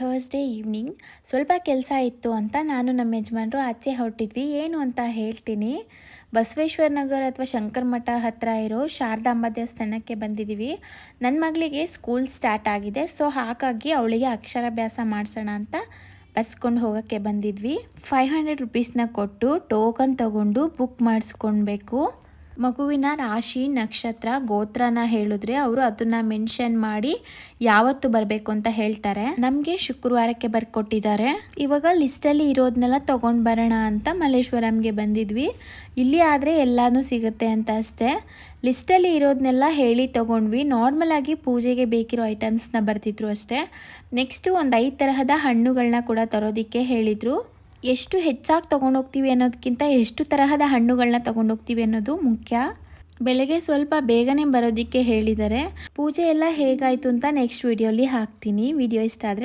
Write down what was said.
Thursday evening ಸ್ವಲ್ಪ ಕೆಲಸ ಇತ್ತು ಅಂತ ನಾನು ನಮ್ಮ ಯಜಮಾನರು ಆಚೆ ಹೊರಟಿದ್ವಿ. ಏನು ಅಂತ ಹೇಳ್ತೀನಿ. ಬಸವೇಶ್ವರ ನಗರ ಅಥವಾ ಶಂಕರ ಮಠ ಹತ್ತಿರ ಇರೋ ಶಾರದಾಂಬ ದೇವಸ್ಥಾನಕ್ಕೆ ಬಂದಿದ್ದೀವಿ. ನನ್ನ ಮಗಳಿಗೆ ಸ್ಕೂಲ್ ಸ್ಟಾರ್ಟ್ ಆಗಿದೆ, ಸೊ ಹಾಗಾಗಿ ಅವಳಿಗೆ ಅಕ್ಷರಾಭ್ಯಾಸ ಮಾಡಿಸೋಣ ಅಂತ ಬಸ್ಕೊಂಡು ಹೋಗೋಕ್ಕೆ ಬಂದಿದ್ವಿ. 500 ರುಪೀಸ್ನ ಕೊಟ್ಟು ಟೋಕನ್ ತಗೊಂಡು ಬುಕ್ ಮಾಡಿಸ್ಕೊಳ್ಬೇಕು. ಮಗುವಿನ ರಾಶಿ, ನಕ್ಷತ್ರ, ಗೋತ್ರನ ಹೇಳಿದ್ರೆ ಅವರು ಅದನ್ನ ಮೆನ್ಷನ್ ಮಾಡಿ ಯಾವತ್ತು ಬರಬೇಕು ಅಂತ ಹೇಳ್ತಾರೆ. ನಮಗೆ ಶುಕ್ರವಾರಕ್ಕೆ ಬರ್ಕೊಟ್ಟಿದ್ದಾರೆ. ಇವಾಗ ಲಿಸ್ಟಲ್ಲಿ ಇರೋದನ್ನೆಲ್ಲ ತೊಗೊಂಡು ಬರೋಣ ಅಂತ ಮಲ್ಲೇಶ್ವರಂಗೆ ಬಂದಿದ್ವಿ. ಇಲ್ಲಿ ಆದರೆ ಎಲ್ಲನೂ ಸಿಗುತ್ತೆ ಅಂತ ಅಷ್ಟೇ. ಲಿಸ್ಟಲ್ಲಿ ಇರೋದನ್ನೆಲ್ಲ ಹೇಳಿ ತೊಗೊಂಡ್ವಿ. ನಾರ್ಮಲ್ ಆಗಿ ಪೂಜೆಗೆ ಬೇಕಿರೋ ಐಟಮ್ಸ್ನ ಬರ್ತಿದ್ರು ಅಷ್ಟೇ. ನೆಕ್ಸ್ಟು ಒಂದು 5 ತರಹದ ಹಣ್ಣುಗಳನ್ನ ಕೂಡ ತರೋದಕ್ಕೆ ಹೇಳಿದರು. ಎಷ್ಟು ಹೆಚ್ಚಾಗಿ ತೊಗೊಂಡೋಗ್ತೀವಿ ಅನ್ನೋದಕ್ಕಿಂತ ಎಷ್ಟು ತರಹದ ಹಣ್ಣುಗಳನ್ನ ತೊಗೊಂಡೋಗ್ತೀವಿ ಅನ್ನೋದು ಮುಖ್ಯ. ಬೆಳಗ್ಗೆ ಸ್ವಲ್ಪ ಬೇಗನೆ ಬರೋದಕ್ಕೆ ಹೇಳಿದ್ದಾರೆ. ಪೂಜೆ ಎಲ್ಲ ಹೇಗಾಯಿತು ಅಂತ ನೆಕ್ಸ್ಟ್ ವಿಡಿಯೋಲಿ ಹಾಕ್ತೀನಿ. ವಿಡಿಯೋ ಇಷ್ಟ ಆದರೆ